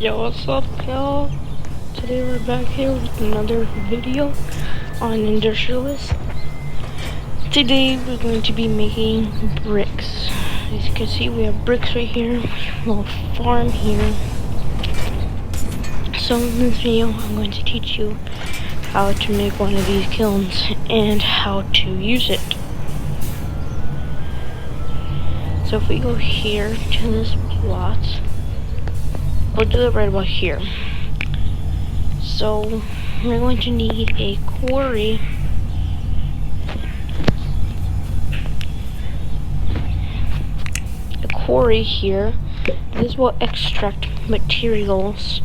Yo, what's up, y'all? Today we're back here with another video on Industrialist. Today we're going to be making bricks. As you can see, we have bricks right here, a little farm here. So in this video, I'm going to teach you how to make one of these kilns and how to use it. So if we go here to this plot, we'll do it right about here. So we're going to need a quarry. A quarry here. This will extract materials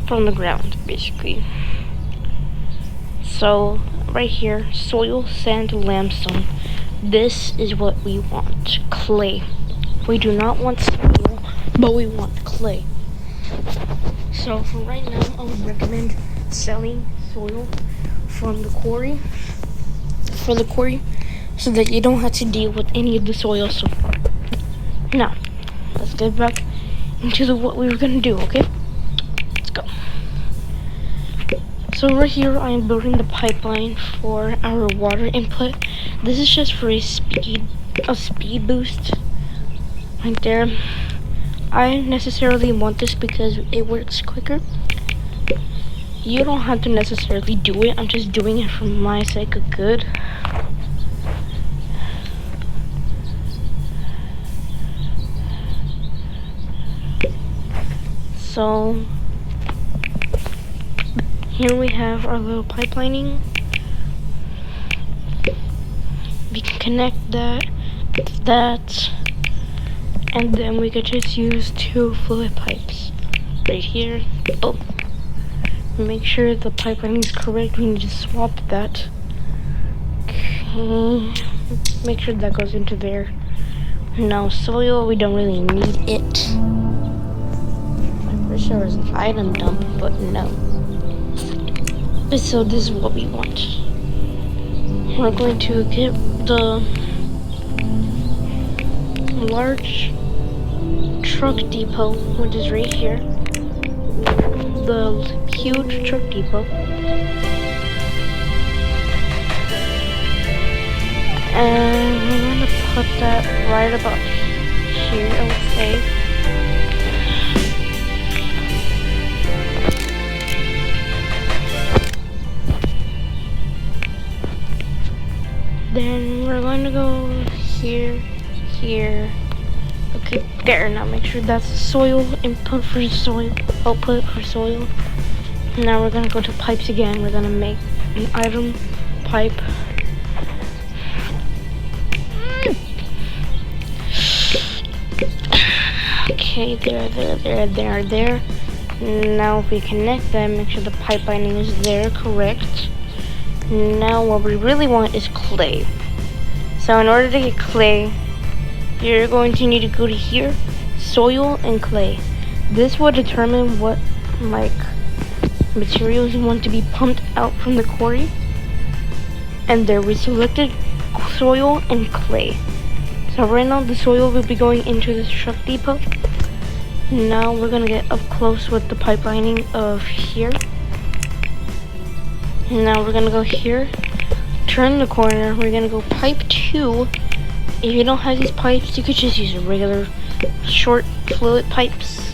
from the ground, basically. So right here, soil, sand, limestone. This is what we want. Clay. We do not want steel, but we want clay. So for right now, I would recommend selling soil from the quarry, so that you don't have to deal with any of the soil so far. Now, let's get back into what we were gonna do, okay? Let's go. So right here, I am building the pipeline for our water input. This is just for a speed boost, right there. I necessarily want this because it works quicker. You don't have to necessarily do it. I'm just doing it for my sake of good. So here we have our little pipelining. We can connect that, and then we could just use 2 fluid pipes right here. Boom. Make sure the pipelining is correct. We need to swap that. Okay. Make sure that goes into there. Now soil, we don't really need it. I'm pretty sure it's an item dump, but no. So this is what we want. We're going to get the large truck depot, which is right here. The huge truck depot. And we're going to put that right about here, I would say. Then we're going to go here. Okay, there. Now make sure that's soil input for soil, output for soil. Now we're gonna go to pipes again. We're gonna make an item pipe. Okay, there. Now if we connect them, make sure the pipelining is there, correct. Now what we really want is clay. So in order to get clay, you're going to need to go to here, soil and clay. This will determine what materials you want to be pumped out from the quarry. And there we selected soil and clay. So right now the soil will be going into this truck depot. Now we're gonna get up close with the pipelining of here. Now we're gonna go here, turn the corner, we're gonna go pipe 2. If you don't have these pipes, you could just use regular short fluid pipes.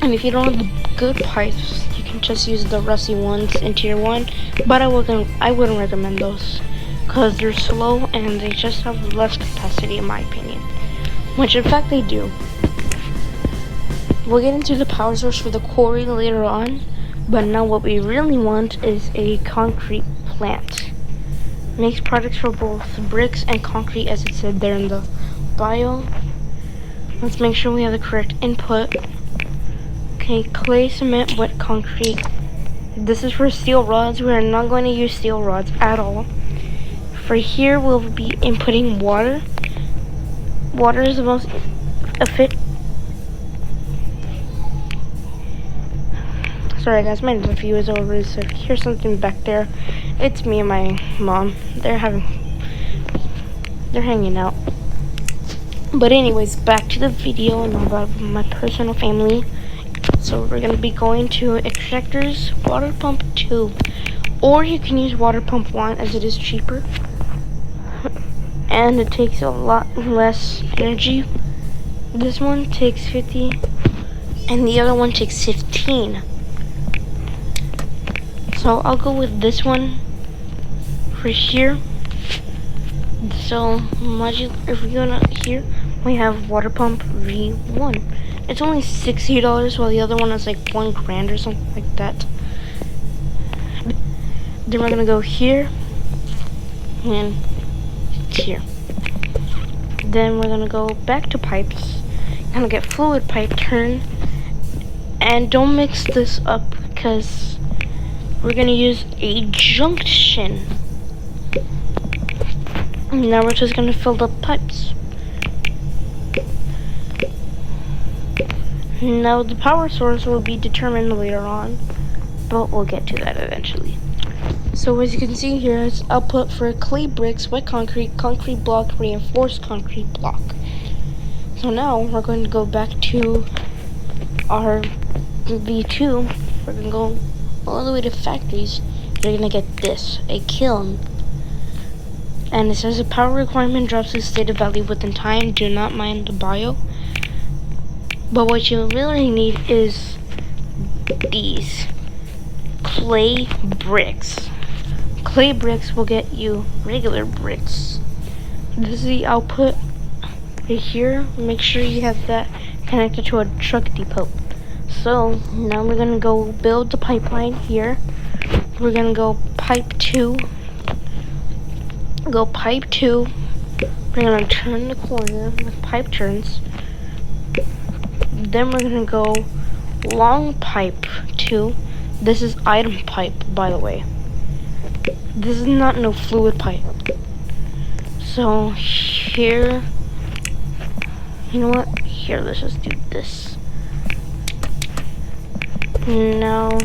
And if you don't have the good pipes, you can just use the rusty ones in tier 1. But I wouldn't recommend those, because they're slow and they just have less capacity in my opinion. Which in fact they do. We'll get into the power source for the quarry later on. But now what we really want is a concrete plant. Makes products for both bricks and concrete, as it said there in the bio. Let's make sure we have the correct input. Okay, clay, cement, wet concrete. This is for steel rods. We are not going to use steel rods at all. For here, we'll be inputting water. Water is the most efficient. Sorry guys, my nephew is over, so if you hear something back there, it's me and my mom. They're hanging out. But anyways, back to the video and about my personal family. So we're gonna be going to Extractors Water Pump 2, or you can use Water Pump 1 as it is cheaper and it takes a lot less energy. This one takes 50 and the other one takes 15. So I'll go with this one for here. So if we go here, we have Water Pump V1. It's only $60, while the other one is like $1,000 or something like that. Then we're gonna go here and here. Then we're gonna go back to pipes. Gonna get fluid pipe turn, and don't mix this up because we're gonna use a junction. Now we're just gonna fill the pipes. Now the power source will be determined later on, but we'll get to that eventually. So as you can see here, it's output for clay bricks, wet concrete, concrete block, reinforced concrete block. So now we're going to go back to our V2. We're going to go all the way to factories. You're going to get this, a kiln. And it says the power requirement drops to stated value within time. Do not mind the bio. But what you really need is these clay bricks. Clay bricks will get you regular bricks. This is the output right here. Make sure you have that connected to a truck depot. So now we're gonna go build the pipeline here. We're gonna go pipe 2. Go pipe 2. We're gonna turn the corner with pipe turns. Then we're gonna go long pipe 2. This is item pipe, by the way. This is not no fluid pipe. So here, you know what? Here, let's just do this. Now,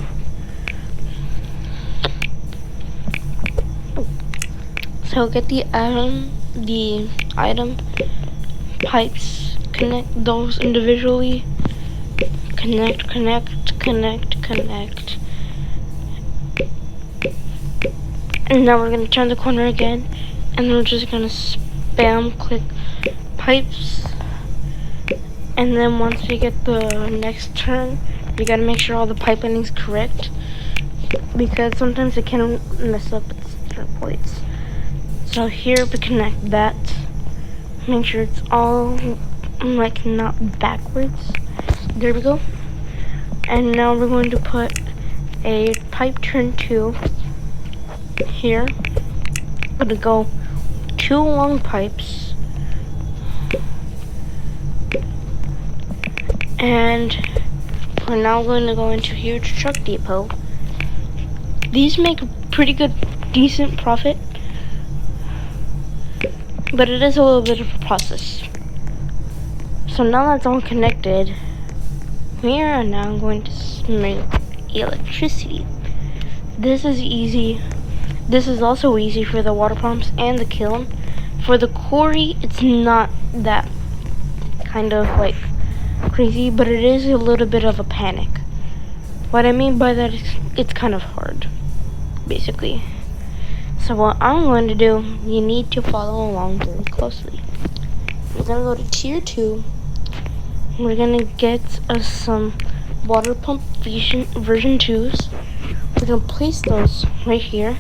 so get the item pipes, connect those individually. Connect. And now we're gonna turn the corner again, and we're just gonna spam click pipes. And then once we get the next turn, we gotta make sure all the pipelining is correct, because sometimes it can mess up at certain points. So here we connect that. Make sure it's all like not backwards. There we go. And now we're going to put a pipe turn 2 here. I'm gonna go 2 long pipes, and we're now going to go into a huge truck depot. These make pretty good, decent profit, but it is a little bit of a process. So now that's all connected, we are now going to make electricity. This is easy. This is also easy for the water pumps and the kiln. For the quarry, it's not that kind of like crazy, but it is a little bit of a panic. What I mean by that is it's kind of hard, basically. So what I'm going to do, you need to follow along very closely. We're gonna go to tier 2. We're gonna get us some water pump version 2s. We're gonna place those right here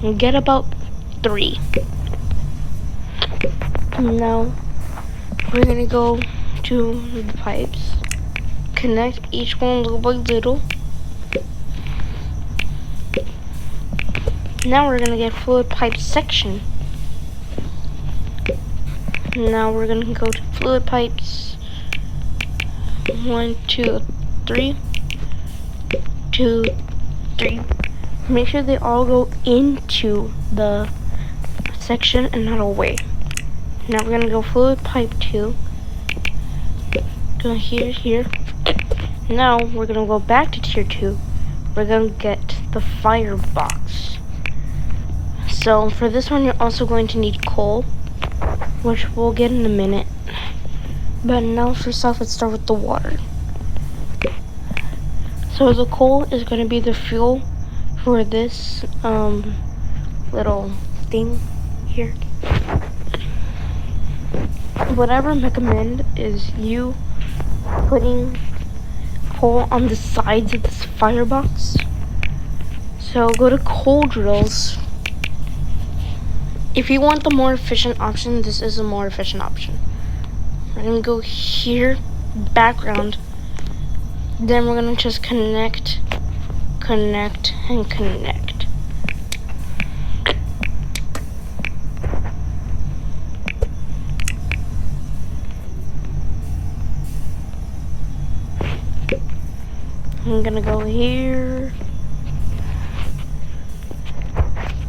and get about 3. Now we're gonna go to the pipes, connect each one little by little. Now we're gonna get fluid pipe section. Now we're gonna go to fluid pipes. 1, 2, 3. 2, 3. Make sure they all go into the section and not away. Now we're gonna go fluid pipe 2. Go here. Now we're gonna go back to tier 2. We're gonna get the firebox. So for this one, you're also going to need coal, which we'll get in a minute. But now first off, let's start with the water. So the coal is going to be the fuel for this little thing here. What I recommend is you putting coal on the sides of this firebox. So go to coal drills. If you want the more efficient option, this is a more efficient option. We're gonna go here, background. Then we're gonna just connect, connect, and connect. I'm gonna go here.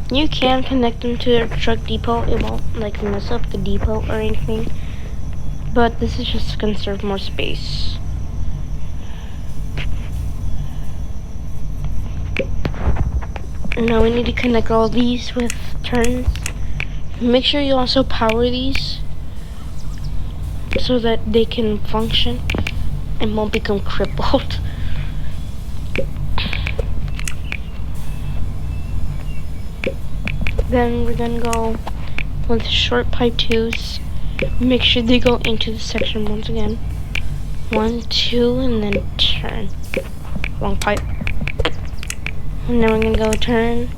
You can connect them to a truck depot. It won't like mess up the depot or anything. But this is just to conserve more space. Now we need to connect all these with turns. Make sure you also power these so that they can function and won't become crippled. Then we're gonna go with short pipe 2s. Make sure they go into the section once again. 1, 2, and then turn. Long pipe. And then we're gonna go turn.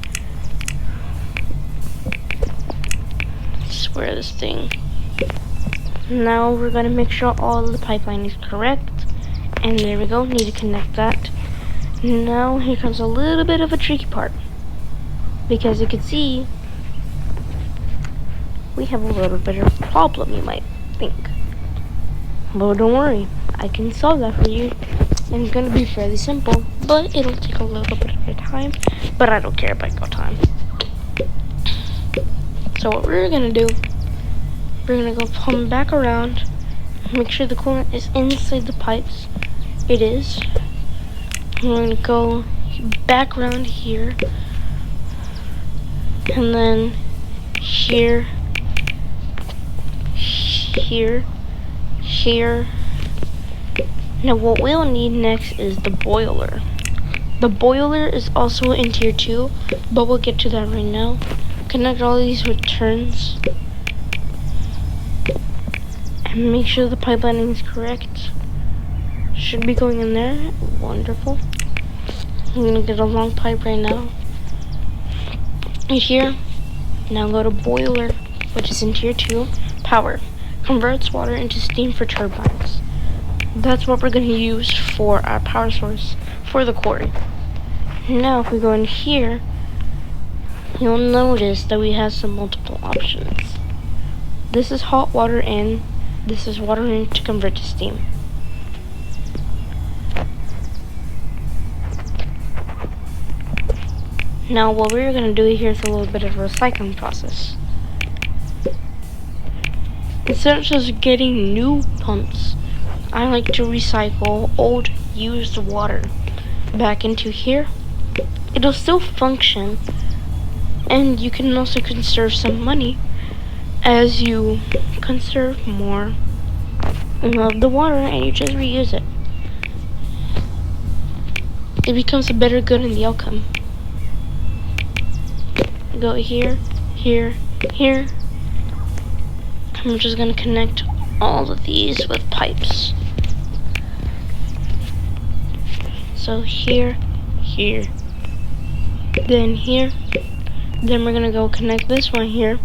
Square this thing. Now we're gonna make sure all the pipeline is correct. And there we go, need to connect that. Now here comes a little bit of a tricky part. Because you can see, we have a little bit of a problem, you might think. But don't worry, I can solve that for you. And it's gonna be fairly simple, but it'll take a little bit of your time. But I don't care about your time. So what we're gonna do, we're gonna go pump back around, make sure the coolant is inside the pipes. It is. We're gonna go back around here, and then here, here, here. Now what we'll need next is the boiler. The boiler is also in tier 2, but we'll get to that right now. Connect all these with turns. And make sure the pipelining is correct. Should be going in there. Wonderful. I'm gonna get a long pipe right now. Right here. Now go to boiler, which is in tier 2. Power. Converts water into steam for turbines. That's what we're going to use for our power source for the quarry. Now if we go in here, you'll notice that we have some multiple options. This is hot water in, this is water in to convert to steam. Now what we're going to do here is a little bit of a recycling process. Instead of just getting new pumps, I like to recycle old used water back into here. It'll still function, and you can also conserve some money as you conserve more of the water and you just reuse it. It becomes a better good in the outcome. Go here, here, here. I'm just gonna connect all of these with pipes. So here, here, then here, then we're gonna go connect this one here.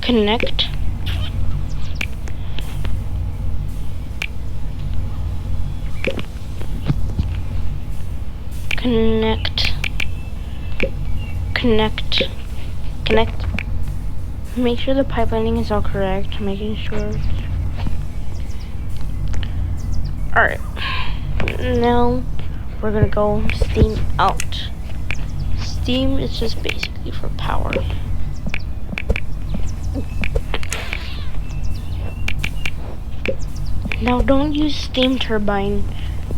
Connect. Connect. Connect. Connect. Make sure the pipelining is all correct. Making sure. Alright. Now we're gonna go steam out. Steam is just basically for power. Now don't use steam turbine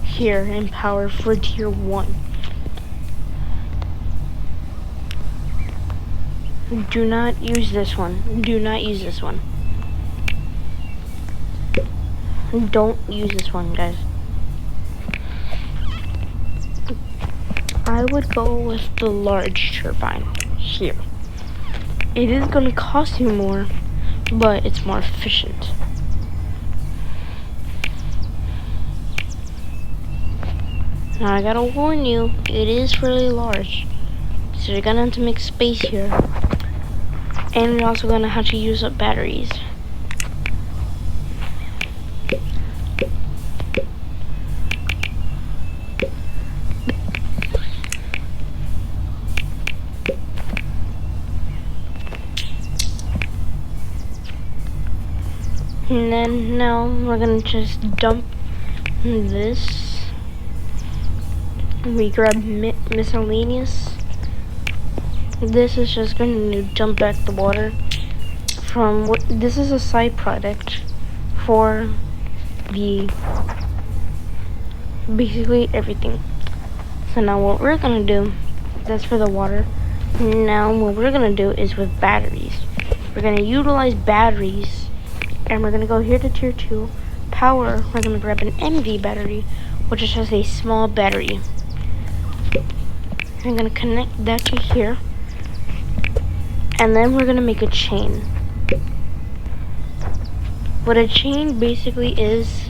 here in power for tier 1. Do not use this one. Do not use this one. don't use this one, guys. I would go with the large turbine here. It is going to cost you more, but it's more efficient. Now I gotta warn you, it is really large. So you're gonna have to make space here. And you're also gonna have to use up batteries. And then now we're gonna just dump this. We grab miscellaneous. This is just going to dump back the water from what this is a side product for the basically everything. So now what we're gonna do, that's for the water. Now what we're gonna do is with batteries. We're gonna utilize batteries, and we're gonna go here to tier 2 power. We're gonna grab an MV battery, which is just a small battery. I'm gonna connect that to here, and then we're gonna make a chain. What a chain basically is,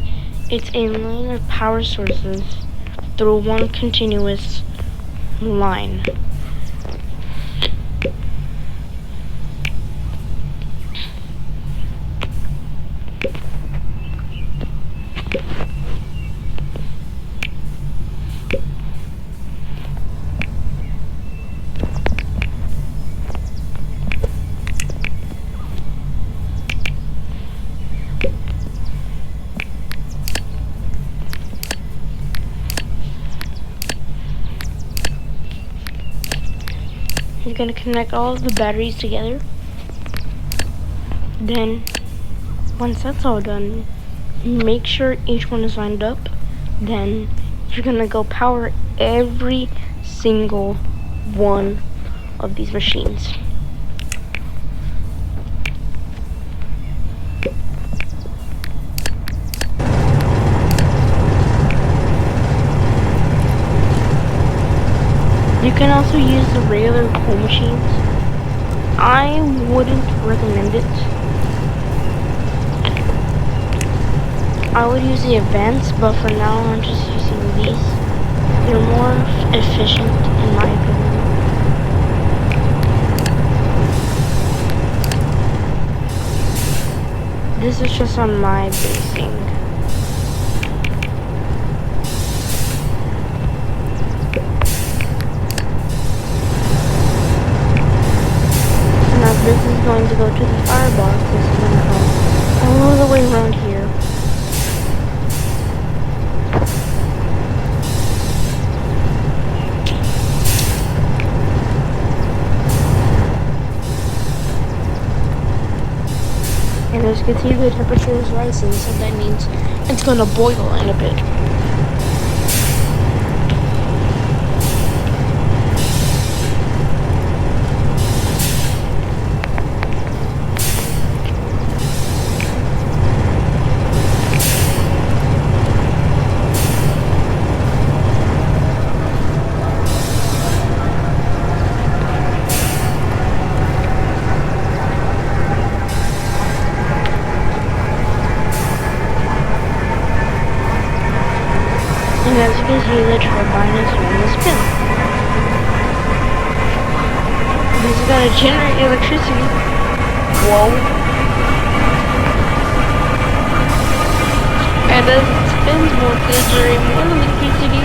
it's a line of power sources through one continuous line. You're going to connect all of the batteries together. Then, once that's all done, make sure each one is lined up. Then, you're going to go power every single one of these machines. You can also use the regular coal machines. I wouldn't recommend it. I would use the advanced, but for now I'm just using these. They're more efficient in my opinion. This is just on my basing. This is going to go to the firebox. This is going to go all the way around here. And as you can see, the temperature is rising, so that means it's going to boil in a bit. And as you can see, the turbine is doing the spin. This is going to generate electricity. Whoa. And as it spins more, it's going to generate more electricity.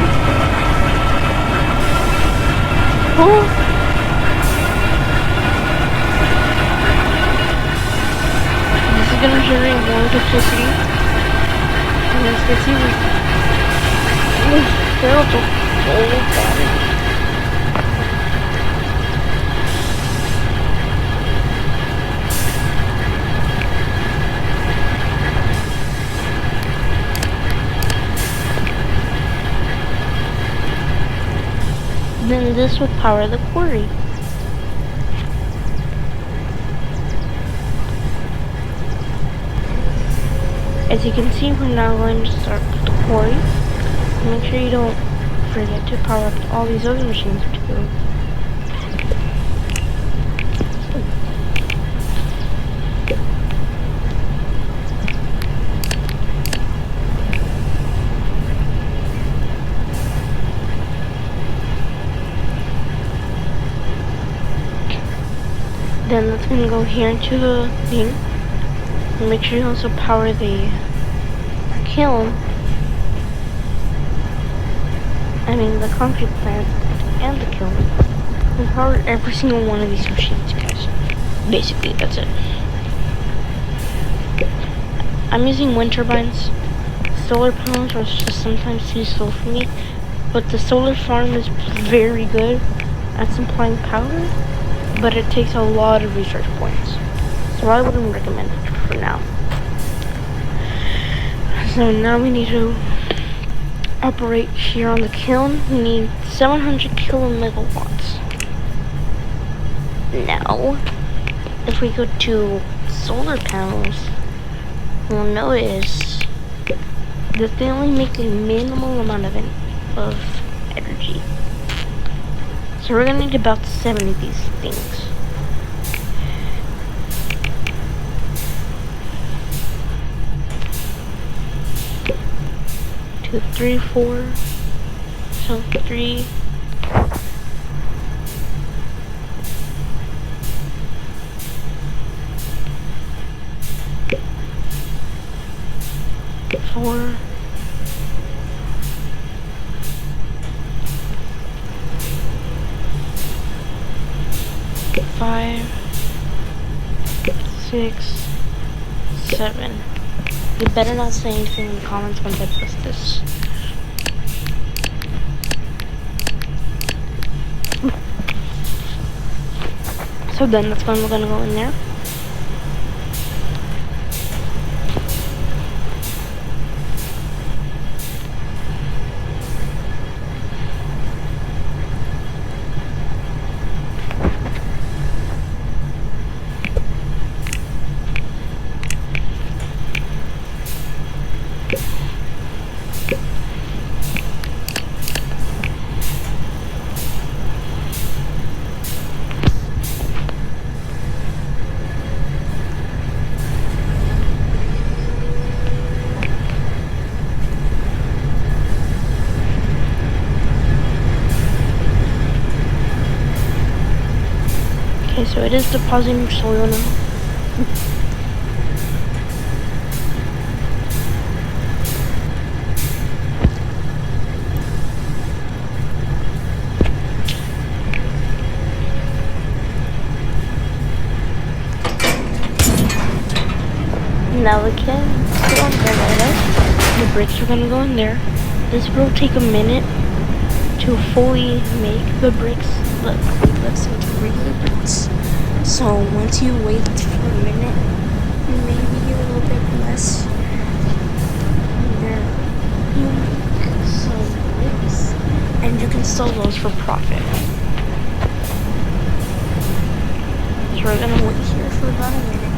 Oh. This is going to generate more electricity. And as you can see, filled with old battery. Then this would power the quarry. As you can see, we're now going to start the quarry. Make sure you don't forget to power up all these other machines too. Then let's gonna go here into the thing. And make sure you also power the kiln. The concrete plant and the kiln. And power every single one of these machines, guys. Basically, that's it. I'm using wind turbines. Solar panels are just sometimes too slow for me. But the solar farm is very good at supplying power. But it takes a lot of research points. So I wouldn't recommend it for now. So now we need to operate here on the kiln. We need 700 kilomegawatts. Now, if we go to solar panels, we'll notice that they only make a minimal amount of energy. So we're gonna need about 70 of these things. Two, three, four. So 3. 4. 5, 6, 7. You better not say anything in the comments once I post this. So then that's when we're gonna go in there. Okay, so it is depositing soil now. Now the kiln will light up. The bricks are gonna go in there. This will take a minute to fully make the bricks look like regular bricks. So once you wait for a minute, maybe a little bit less, then you make some bricks and you can sell those for profit. So we're gonna wait here for about a minute.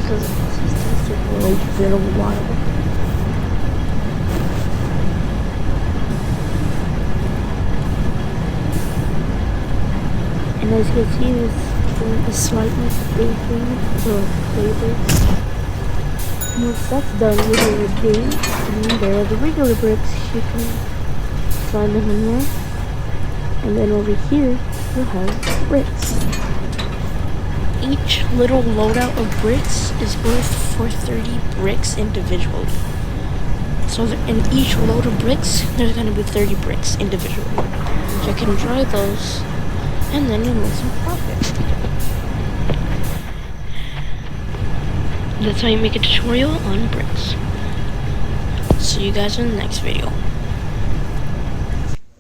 Because the process takes a little while. And as you can see, this is slightly baking the flavors. Once that's done, we're going to dig, and there are the regular bricks. You can find them in there. And then over here, you'll have bricks. Each little loadout of bricks is worth for 30 bricks individually. So in each load of bricks, there's going to be 30 bricks individually. You can dry those, and then you make some profit. That's how you make a tutorial on bricks. See you guys in the next video.